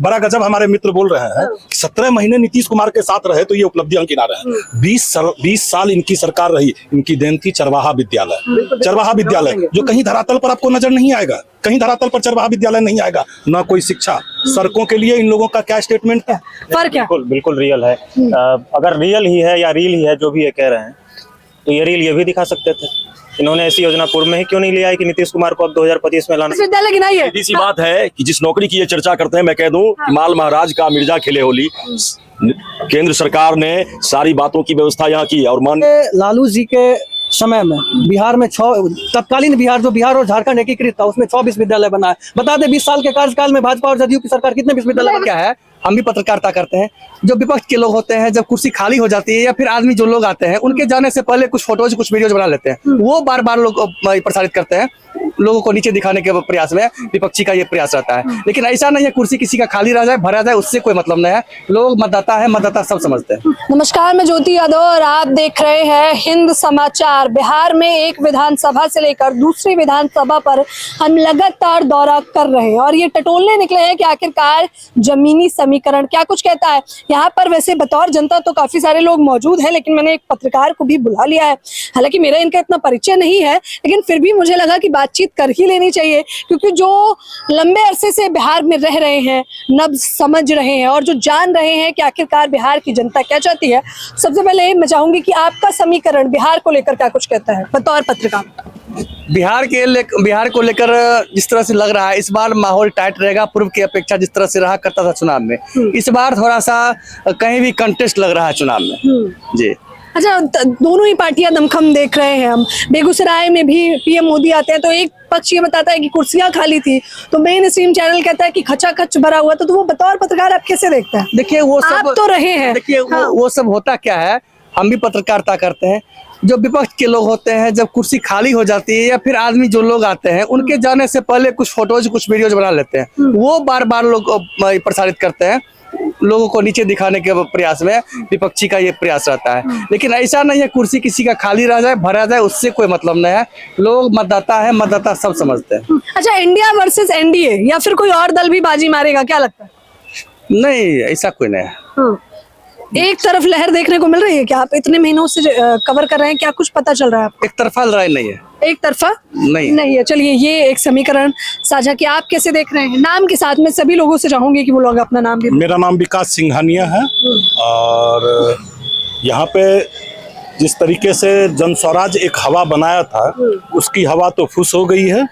बड़ा गजब हमारे मित्र बोल रहे हैं कि 17 महीने नीतीश कुमार के साथ रहे तो ये उपलब्धियां किनारे हैं। 20 साल इनकी सरकार रही, इनकी देन थी चरवाहा विद्यालय जो कहीं धरातल पर आपको नजर नहीं आएगा, कहीं धरातल पर चरवाहा विद्यालय नहीं आएगा, ना कोई शिक्षा। सड़कों के लिए इन लोगों का क्या स्टेटमेंट है? फर्क है, बिल्कुल रियल है। अगर रियल ही है या रील ही है जो भी ये कह रहे हैं, तो ये रील ये भी दिखा सकते थे। इन्होंने ऐसी योजना पूर्व में ही क्यों नहीं लिया है कि नीतीश कुमार को अब 2025 में लाना? विद्यालय गिनाई है। सीधी सी बात है कि जिस नौकरी की ये चर्चा करते हैं, मैं कह दूं कि माल महाराज का मिर्जा खेले होली। केंद्र सरकार ने सारी बातों की व्यवस्था यहाँ की और लालू जी के समय में बिहार में तत्कालीन बिहार जो बिहार और झारखंड एकीकृत था उसमें 6 विश्वविद्यालय बना है। बता दें 20 साल के कार्यकाल में भाजपा और जदयू की सरकार कितने विश्वविद्यालय क्या है? हम भी पत्रकारिता करते हैं। जो विपक्ष के लोग होते हैं, जब कुर्सी खाली हो जाती है या फिर आदमी जो लोग आते हैं उनके जाने से पहले कुछ फोटोज कुछ वीडियोज बना लेते हैं, वो बार बार लोग प्रसारित करते हैं, लोगों को नीचे दिखाने के प्रयास में विपक्षी का ये प्रयास रहता है। लेकिन ऐसा नहीं है कुर्सी किसी का खाली रह जाए भरा जाए उससे कोई मतलब नहीं है। लोग मतदाता है, मतदाता सब समझते हैं। नमस्कार, मैं ज्योति यादव और आप देख रहे हैं हिंद समाचार। बिहार में एक विधानसभा से लेकर दूसरी विधानसभा पर हम लगातार दौरा कर रहे हैं और ये टटोलने निकले हैं कि आखिरकार जमीनी समीकरण क्या कुछ कहता है। यहाँ पर वैसे बतौर जनता तो काफी सारे लोग मौजूद हैं, लेकिन मैंने एक पत्रकार को भी बुला लिया है। हालांकि मेरा इनका इतना परिचय नहीं है, लेकिन फिर भी मुझे लगा कि बातचीत कर ही लेनी चाहिए, क्योंकि जो लंबे अरसे से बिहार में रह रहे हैं, नब्ज समझ रहे हैं और जो जान रहे हैं कि आखिरकार बिहार की जनता क्या चाहती है। सबसे पहले मैं चाहूंगी कि आपका समीकरण बिहार को लेकर क्या कुछ कहता है बतौर पत्रकार? बिहार को लेकर जिस तरह से लग रहा है इस बार माहौल टाइट रहेगा, पूर्व की अपेक्षा जिस तरह से रहा करता था चुनाव में, इस बार थोड़ा सा कहीं भी कंटेस्ट लग रहा है चुनाव में जी। अच्छा, दोनों ही पार्टियां दमखम देख रहे हैं हम। बेगूसराय में भी पीएम मोदी आते हैं तो एक पक्ष ये बताता है कि कुर्सियां खाली थी, तो मेन स्ट्रीम चैनल कहता है कि खचाखच भरा हुआ। तो वो बतौर पत्रकार आप कैसे देखते हैं? देखिए वो सब आप तो रहे हैं। देखिए वो सब होता क्या है, हम भी पत्रकारिता करते हैं। जो विपक्ष के लोग होते हैं, जब कुर्सी खाली हो जाती है या फिर आदमी जो लोग आते हैं उनके जाने से पहले कुछ फोटोज कुछ वीडियोज बना लेते हैं, वो बार बार लोग प्रसारित करते हैं, लोगों को नीचे दिखाने के प्रयास में विपक्षी का ये प्रयास रहता है। लेकिन ऐसा नहीं है कुर्सी किसी का खाली रह जाए भरा जाए उससे कोई मतलब नहीं है। लोग मतदाता है, मतदाता सब समझते हैं। अच्छा, इंडिया वर्सेस एनडीए या फिर कोई और दल भी बाजी मारेगा, क्या लगता है? नहीं, ऐसा कोई नहीं है। एक तरफ लहर देखने को मिल रही है क्या? आप इतने महीनों से कवर कर रहे हैं, क्या कुछ पता चल रहा है आपको? एक तरफा लड़ाई नहीं है। एक तरफा नहीं है। चलिए, ये एक समीकरण साझा किया। आप कैसे देख रहे हैं? नाम के साथ में सभी लोगों से चाहूंगी कि वो लोग अपना नाम भी। मेरा नाम विकास सिंघानिया है और यहाँ पे जिस तरीके से जन स्वराज एक हवा बनाया था उसकी हवा तो फुस हो गई है।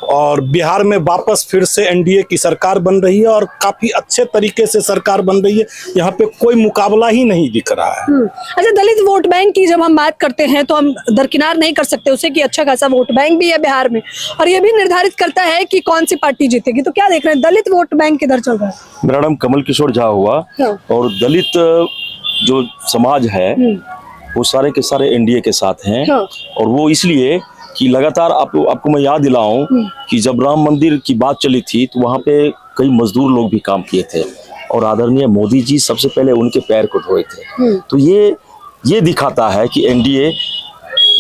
और बिहार में वापस फिर से एनडीए की सरकार बन रही है और काफी अच्छे तरीके से सरकार बन रही है। यहाँ पे कोई मुकाबला ही नहीं दिख रहा है। अच्छा, दलित वोट बैंक की जब हम बात करते हैं तो हम दरकिनार नहीं कर सकते उसे कि अच्छा खासा वोट बैंक भी है बिहार में और ये भी निर्धारित करता है कि कौन सी पार्टी जीतेगी। तो क्या देख रहे हैं, दलित वोट बैंक किधर चल रहा है? मेरा नाम कमल किशोर झा हुआ और दलित जो समाज है वो सारे के सारे एनडीए के साथ हैं। और वो इसलिए कि लगातार आपको मैं याद दिलाऊं कि जब राम मंदिर की बात चली थी तो वहां पे कई मजदूर लोग भी काम किए थे और आदरणीय मोदी जी सबसे पहले उनके पैर को धोए थे। तो ये दिखाता है कि एनडीए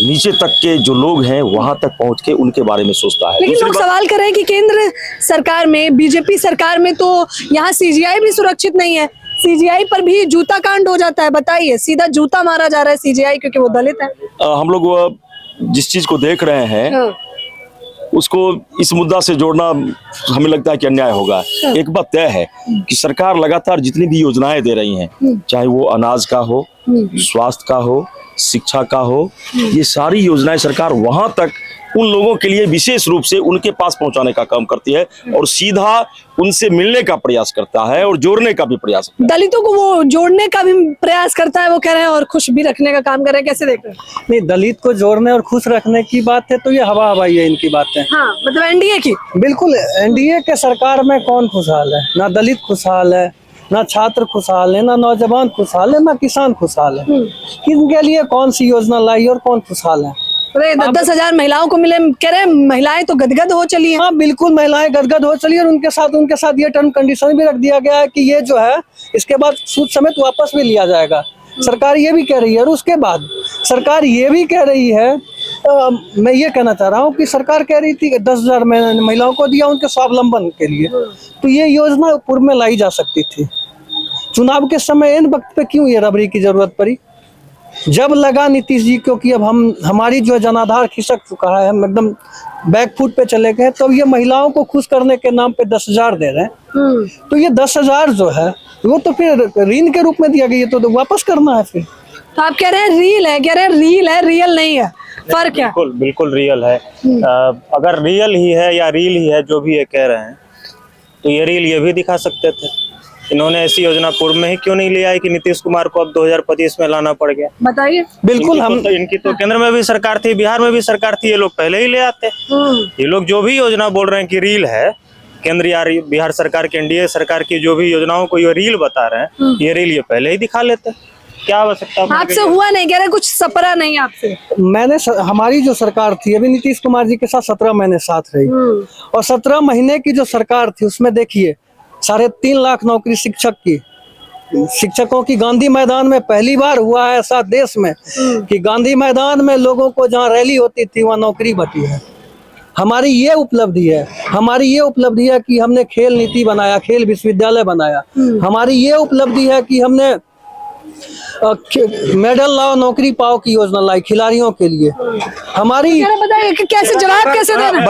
नीचे तक के जो लोग हैं वहां तक पहुंच के उनके बारे में सोचता है। लेकिन लोग सवाल कर रहे हैं कि केंद्र सरकार में, बीजेपी सरकार में तो यहाँ सीजीआई भी सुरक्षित नहीं है। सीजीआई पर भी जूता कांड हो जाता है। बताइए, सीधा जूता मारा जा रहा है सीजीआई क्योंकि वो दलित है। हम लोग जिस चीज को देख रहे हैं उसको इस मुद्दा से जोड़ना हमें लगता है कि अन्याय होगा। एक बात तय है कि सरकार लगातार जितनी भी योजनाएं दे रही हैं, चाहे वो अनाज का हो, स्वास्थ्य का हो, शिक्षा का हो, ये सारी योजनाएं सरकार वहां तक उन लोगों के लिए विशेष रूप से उनके पास पहुंचाने का काम करती है और सीधा उनसे मिलने का प्रयास करता है और जोड़ने का भी प्रयास करता है। दलितों को वो जोड़ने का भी प्रयास करता है, वो कह रहे हैं, और खुश भी रखने का काम कर रहे हैं। कैसे देख रहे हैं? नहीं, दलित को जोड़ने और खुश रखने की बात है तो ये हवा हवाई है इनकी बातें। हाँ, मतलब एनडीए की। बिल्कुल, एनडीए के सरकार में कौन खुशहाल है? ना दलित खुशहाल है, ना छात्र खुशहाल है, ना नौजवान खुशहाल है, ना किसान खुशहाल है। इनके लिए कौन सी योजना लाई और कौन खुशहाल है? 10,000 महिलाओं को मिले, कह रहे हैं महिलाएं तो गदगद हो चली हैं। हाँ बिल्कुल, महिलाएं गदगद हो चली और उनके साथ ये टर्म कंडीशन भी रख दिया गया है कि ये जो है इसके बाद सूद समेत वापस भी लिया जाएगा। सरकार ये भी कह रही है और उसके बाद सरकार ये भी कह रही है मैं ये कहना चाह रहा हूँ कि सरकार कह रही थी कि 10,000 महिलाओं को दिया उनके स्वावलंबन के लिए, तो ये योजना पूर्व में लाई जा सकती थी। चुनाव के समय इन वक्त पे क्यों ये रबड़ी की जरूरत पड़ी? जब लगा नीतीश जी क्योंकि अब हमारी जो जनाधार खिसक चुका है, हम एकदम बैकफुट पे चले गए, तो ये महिलाओं को खुश करने के नाम पे 10,000 दे रहे हैं। तो ये 10,000 जो है वो तो फिर ऋण के रूप में दिया गया, तो वापस करना है फिर। तो आप कह रहे हैं रील है, कह रहे हैं रील है, रियल नहीं है, फर्क है? बिल्कुल बिल्कुल रियल है। अगर रियल ही है या रील ही है जो भी ये कह रहे हैं, तो ये रील ये भी दिखा सकते थे। इन्होंने ऐसी योजना पूर्व में ही क्यों नहीं ले आई कि नीतीश कुमार को अब 2025 में लाना पड़ गया? बताइए। बिल्कुल इनकी तो केंद्र में भी सरकार थी, बिहार में भी सरकार थी, ये लोग पहले ही ले आते। ये लोग जो भी योजना बोल रहे हैं कि रील है, केंद्र या बिहार सरकार की, एनडीए सरकार की जो भी योजनाओं को ये रील बता रहे हैं, ये रील ये पहले ही दिखा लेते। क्या आवश्यकता? आपसे हुआ नहीं, कह रहे कुछ सपरा नहीं आपसे? मैंने हमारी जो सरकार थी अभी नीतीश कुमार जी के साथ 17 महीने साथ रही, और 17 महीने की जो सरकार थी उसमें देखिए 3.5 लाख नौकरी शिक्षक की, शिक्षकों की गांधी मैदान में पहली बार हुआ है ऐसा देश में कि गांधी मैदान में लोगों को जहाँ रैली होती थी वहाँ नौकरी बटी है। हमारी ये उपलब्धि है, हमारी ये उपलब्धि है कि हमने खेल नीति बनाया, खेल विश्वविद्यालय बनाया। हमारी ये उपलब्धि है कि हमने मेडल लाओ नौकरी पाओ की योजना लाई खिलाड़ियों के लिए। हमारी बताइए कि कैसे जवाब कैसे देना?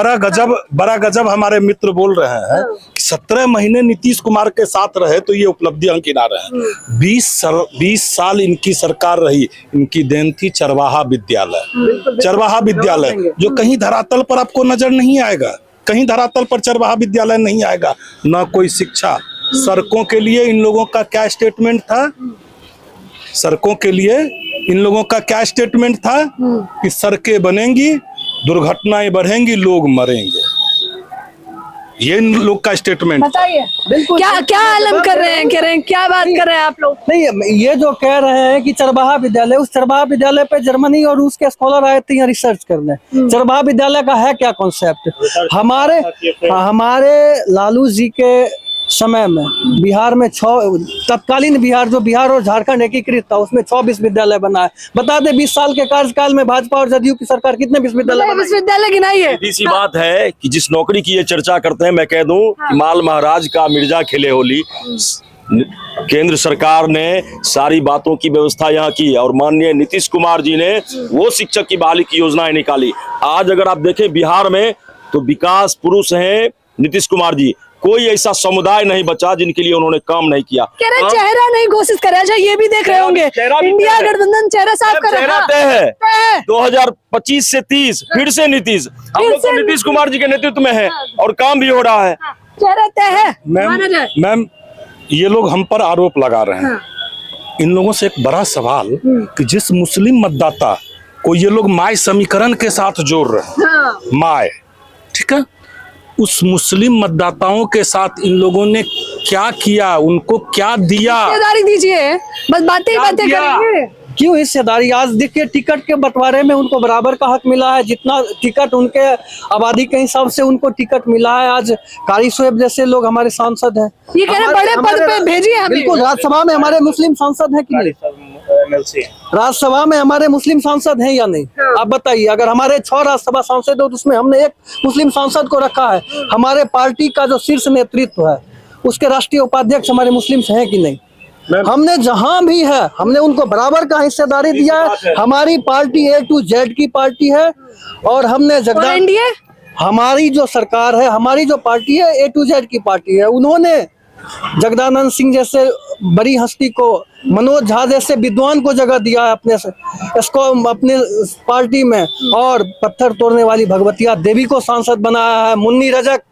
बड़ा गजब हमारे मित्र बोल रहे हैं कि 17 महीने नीतीश कुमार के साथ रहे तो ये उपलब्धियां गिना रहे हैं। 20 साल इनकी सरकार रही, इनकी देन थी चरवाहा विद्यालय। चरवाहा विद्यालय जो कहीं धरातल पर आपको नजर नहीं आएगा, कहीं धरातल पर चरवाहा विद्यालय नहीं आएगा, ना कोई शिक्षा। सड़कों के लिए इन लोगों का क्या स्टेटमेंट था? सड़कों के लिए इन लोगों का क्या स्टेटमेंट था कि सड़कें बनेंगी, दुर्घटनाएं बढ़ेंगी, लोग मरेंगे। ये इन लोग का स्टेटमेंट। बताइए क्या आलम कर रहे हैं, कह रहे हैं क्या बात कर रहे हैं आप लोग? नहीं, ये जो कह रहे हैं कि चरवाहा विद्यालय, उस चरवाहा विद्यालय पे जर्मनी और रूस के स्कॉलर आए थे यहाँ रिसर्च करने। चरवाहा विद्यालय का है क्या कॉन्सेप्ट? हमारे लालू जी के समय में बिहार में तत्कालीन बिहार जो बिहार और झारखंड एकीकृत था उसमें 6 विश्वविद्यालय बनाए। बता दे 20 साल के कार्यकाल में भाजपा और जदयू की सरकार कितने विश्वविद्यालय गिनाई है? सीधी सी बात है कि जिस नौकरी की ये चर्चा करते हैं, मैं कह दूं कि माल महाराज का मिर्जा खेले होली। केंद्र सरकार ने सारी बातों की व्यवस्था यहाँ की है और माननीय नीतीश कुमार जी ने वो शिक्षक की बहाली की योजनाएं निकाली। आज अगर आप देखें बिहार में तो विकास पुरुष हैं नीतीश कुमार जी। कोई ऐसा समुदाय नहीं बचा जिनके लिए उन्होंने काम नहीं किया। चेहरा नहीं घोषित करा जाए, ये भी देख रहे होंगे इंडिया गठबंधन चेहरा साफ कर रहा है। 2025 से 30 फिर से नीतीश, हम लोग तो नीतीश कुमार जी के नेतृत्व में है और काम भी हो रहा है। चेहरा तय है। मैम ये लोग हम पर आरोप लगा रहे हैं। इन लोगों से एक बड़ा सवाल कि जिस मुस्लिम मतदाता को ये लोग माय समीकरण के साथ जोड़ रहे हैं, माय, ठीक है, उस मुस्लिम मतदाताओं के साथ इन लोगों ने क्या किया, उनको क्या दिया? हिस्सेदारी दीजिए, बस बातें ही बातें करेंगे। क्यों हिस्सेदारी? आज देखिए टिकट के बंटवारे में उनको बराबर का हक मिला है, जितना टिकट उनके आबादी के हिसाब से उनको टिकट मिला है। आज कारी शोएब जैसे लोग हमारे सांसद हैं, ये कह रहे बड़े पद पे भेजिए हमें। बिल्कुल, राज्यसभा में हमारे मुस्लिम सांसद हैं कि नहीं? राज्यसभा में हमारे मुस्लिम सांसद हैं या नहीं? आप बताइए। अगर हमारे 6 राज्यसभा सांसद हो तो उसमें हमने एक मुस्लिम सांसद को रखा है। हमारे पार्टी का जो शीर्ष नेतृत्व है उसके राष्ट्रीय उपाध्यक्ष हमारे मुस्लिम हैं कि नहीं? हमने जहां भी है हमने उनको बराबर का हिस्सेदारी दिया है। हमारी पार्टी A to Z की पार्टी है और हमने एनडीए, हमारी जो सरकार है, हमारी जो पार्टी है A to Z की पार्टी है। उन्होंने जगदानंद सिंह जैसे बड़ी हस्ती को, मनोज झा जैसे विद्वान को जगह दिया है अपने पार्टी में, और पत्थर तोड़ने वाली भगवतिया देवी को सांसद बनाया है। मुन्नी रजक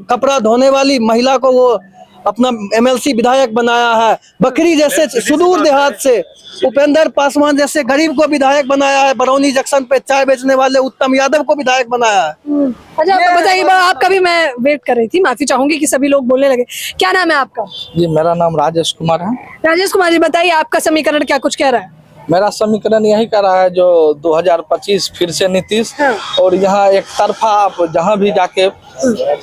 कपड़ा धोने वाली महिला को वो अपना MLC विधायक बनाया है। बकरी जैसे सुदूर देहात से उपेंद्र पासवान जैसे गरीब को विधायक बनाया है। बरौनी जंक्शन पे चाय बेचने वाले उत्तम यादव को विधायक बनाया है। अच्छा बताइए, आपका भी मैं वेट कर रही थी, माफी चाहूंगी कि सभी लोग बोलने लगे। क्या नाम है आपका? जी मेरा नाम राजेश कुमार है। राजेश कुमार जी बताइए, आपका समीकरण क्या कुछ कह रहा है? मेरा समीकरण यही कह रहा है जो 2025 फिर से नीतीश, और यहाँ एक तरफा आप जहाँ भी जाके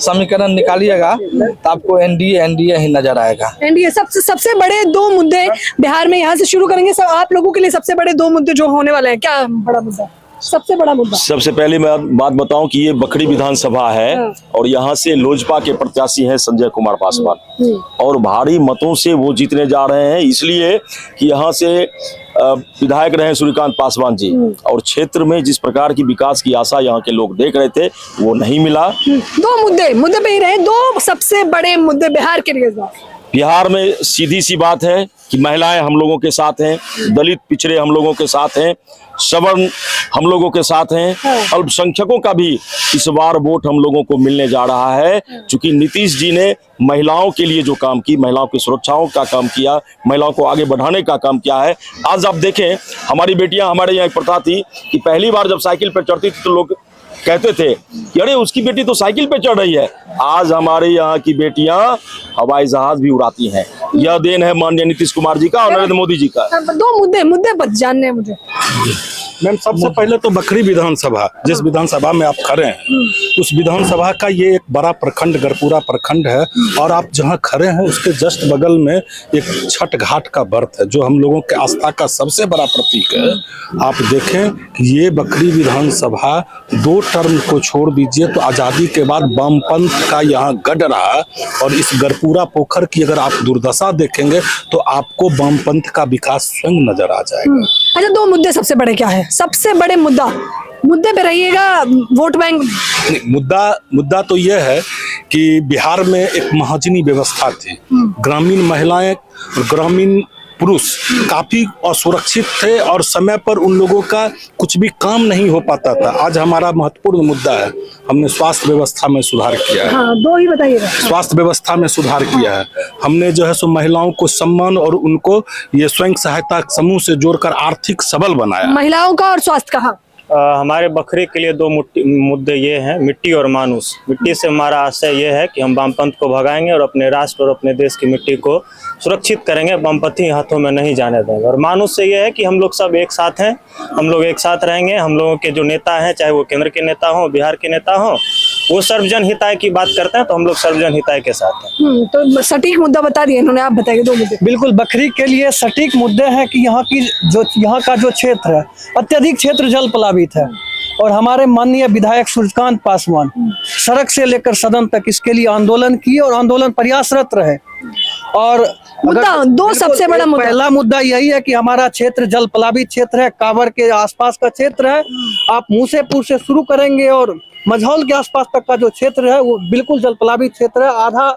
समीकरण निकालिएगा तो आपको एनडीए ही नजर आएगा। एनडीए सबसे बड़े 2 मुद्दे बिहार में, यहाँ से शुरू करेंगे। सब आप लोगों के लिए सबसे बड़े 2 मुद्दे जो होने वाले हैं, क्या बड़ा मुद्दा? सबसे बड़ा मुद्दा? सबसे पहले मैं बात बताऊं कि ये बखरी विधानसभा है और यहाँ से लोजपा के प्रत्याशी हैं संजय कुमार पासवान और भारी मतों से वो जीतने जा रहे हैं, इसलिए कि यहाँ से विधायक रहे सूर्यकांत पासवान जी और क्षेत्र में जिस प्रकार की विकास की आशा यहाँ के लोग देख रहे थे वो नहीं मिला। दो मुद्दे पे ही रहे, दो सबसे बड़े मुद्दे बिहार के लिए। बिहार में सीधी सी बात है कि महिलाएं हम लोगों के साथ हैं, दलित पिछड़े हम लोगों के साथ हैं, सवर्ण हम लोगों के साथ हैं, अल्पसंख्यकों का भी इस बार वोट हम लोगों को मिलने जा रहा है, क्योंकि नीतीश जी ने महिलाओं के लिए जो काम की, महिलाओं की सुरक्षाओं का काम किया, महिलाओं को आगे बढ़ाने का काम किया है। आज आप देखें, हमारी बेटियां, हमारे यहाँ एक प्रथा थी कि पहली बार जब साइकिल पर चढ़ती थी तो लोग कहते थे कि अरे उसकी बेटी तो साइकिल पे चढ़ रही है। आज हमारे यहाँ की बेटियां हवाई जहाज भी उड़ाती हैं। यह देन है माननीय नीतीश कुमार जी का और नरेंद्र मोदी जी का। दो मुद्दे बस जानने हैं मुझे। मैम, सबसे पहले तो बखरी विधानसभा, जिस विधानसभा में आप खड़े हैं, उस विधानसभा का ये एक बड़ा प्रखंड गरपुरा प्रखंड है और आप जहां खड़े हैं उसके जस्ट बगल में एक छठ घाट का व्रत है जो हम लोगों के आस्था का सबसे बड़ा प्रतीक है। आप देखें कि ये बखरी विधानसभा 2 टर्म को छोड़ दीजिए तो आज़ादी के बाद वामपंथ का यहाँ गढ़ रहा और इस गरपुरा पोखर की अगर आप दुर्दशा देखेंगे तो आपको वामपंथ का विकास स्वयं नजर आ जाएगा। अच्छा, 2 मुद्दे सबसे बड़े क्या है? सबसे बड़े मुद्दे पे रहिएगा, वोट बैंक। मुद्दा तो यह है कि बिहार में एक महाजनी व्यवस्था थी। ग्रामीण महिलाएं और ग्रामीण पुरुष काफी असुरक्षित थे और समय पर उन लोगों का कुछ भी काम नहीं हो पाता था। आज हमारा महत्वपूर्ण मुद्दा है, हमने स्वास्थ्य व्यवस्था में सुधार किया है। हाँ, 2 ही बताइएगा। स्वास्थ्य व्यवस्था में सुधार किया है हमने, जो है सो महिलाओं को सम्मान और उनको ये स्वयं सहायता समूह से जोड़कर आर्थिक सबल बनाया। महिलाओं का और स्वास्थ्य का हमारे बखरी के लिए 2 मुद्दे ये हैं, मिट्टी और मानुष। मिट्टी से हमारा आशय ये है कि हम वामपंथ को भगाएंगे और अपने राष्ट्र और अपने देश की मिट्टी को सुरक्षित करेंगे, वामपंथी हाथों में नहीं जाने देंगे। और मानुष से ये है कि हम लोग सब एक साथ हैं, हम लोग एक साथ रहेंगे। हम लोगों के जो नेता हैं, चाहे वो केंद्र के नेता हों, बिहार के नेता हों, वो सर्वजन हिताय की बात करते हैं तो हम लोग सर्वजन हिताय के साथ हैं। तो सटीक मुद्दा बता दिए इन्होंने, आप बताइए 2 मुद्दे। बिल्कुल, बखरी के लिए सटीक मुद्दे हैं कि यहाँ का जो क्षेत्र है, अत्यधिक क्षेत्र जल प्लावित है और हमारे माननीय विधायक सूर्यकांत पासवान सड़क से लेकर सदन तक इसके लिए आंदोलन किए और आंदोलन प्रयासरत रहे। और मुद्दा 2 सबसे बड़ा मुद्दा, पहला मुद्दा यही है कि हमारा क्षेत्र जल प्लावित क्षेत्र है, कांवर के आसपास का क्षेत्र है। आप मूसेपुर से शुरू करेंगे और मझौल के आसपास तक का जो क्षेत्र है वो बिल्कुल जल प्लावित क्षेत्र है, आधा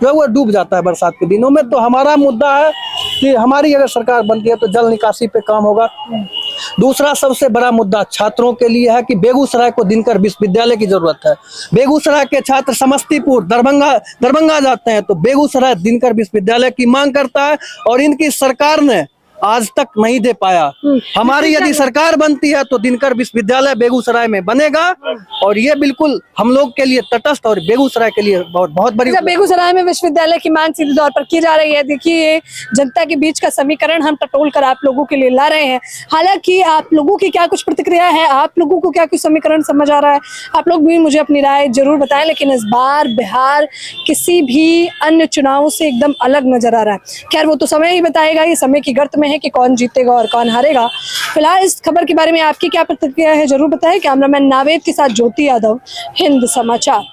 जो है वो डूब जाता है बरसात के दिनों में। तो हमारा मुद्दा है कि हमारी अगर सरकार बनती है तो जल निकासी पे काम होगा। दूसरा सबसे बड़ा मुद्दा छात्रों के लिए है कि बेगूसराय को दिनकर विश्वविद्यालय की जरूरत है। बेगूसराय के छात्र समस्तीपुर, दरभंगा जाते हैं तो बेगूसराय दिनकर विश्वविद्यालय की मांग करता है और इनकी सरकार ने आज तक नहीं दे पाया। हमारी यदि सरकार बनती है तो दिनकर विश्वविद्यालय बेगूसराय में बनेगा और ये बिल्कुल हम लोग के लिए तटस्थ और बेगूसराय के लिए बहुत बड़ी। बेगूसराय में विश्वविद्यालय की मांग सीधे तौर पर की जा रही है। देखिए, जनता के बीच का समीकरण हम टटोल कर आप लोगों के लिए ला रहे हैं। हालांकि आप लोगों की क्या कुछ प्रतिक्रिया है, आप लोगों को क्या कुछ समीकरण समझ आ रहा है, आप लोग भी मुझे अपनी राय जरूर बताएं। लेकिन इस बार बिहार किसी भी अन्य चुनावों से एकदम अलग नजर आ रहा है। खैर, वो तो समय ही बताएगा, ये समय की गर्त में है कि कौन जीतेगा और कौन हारेगा। फिलहाल इस खबर के बारे में आपकी क्या प्रतिक्रिया है जरूर बताएं। कैमरामैन नावेद के साथ ज्योति यादव, हिंद समाचार।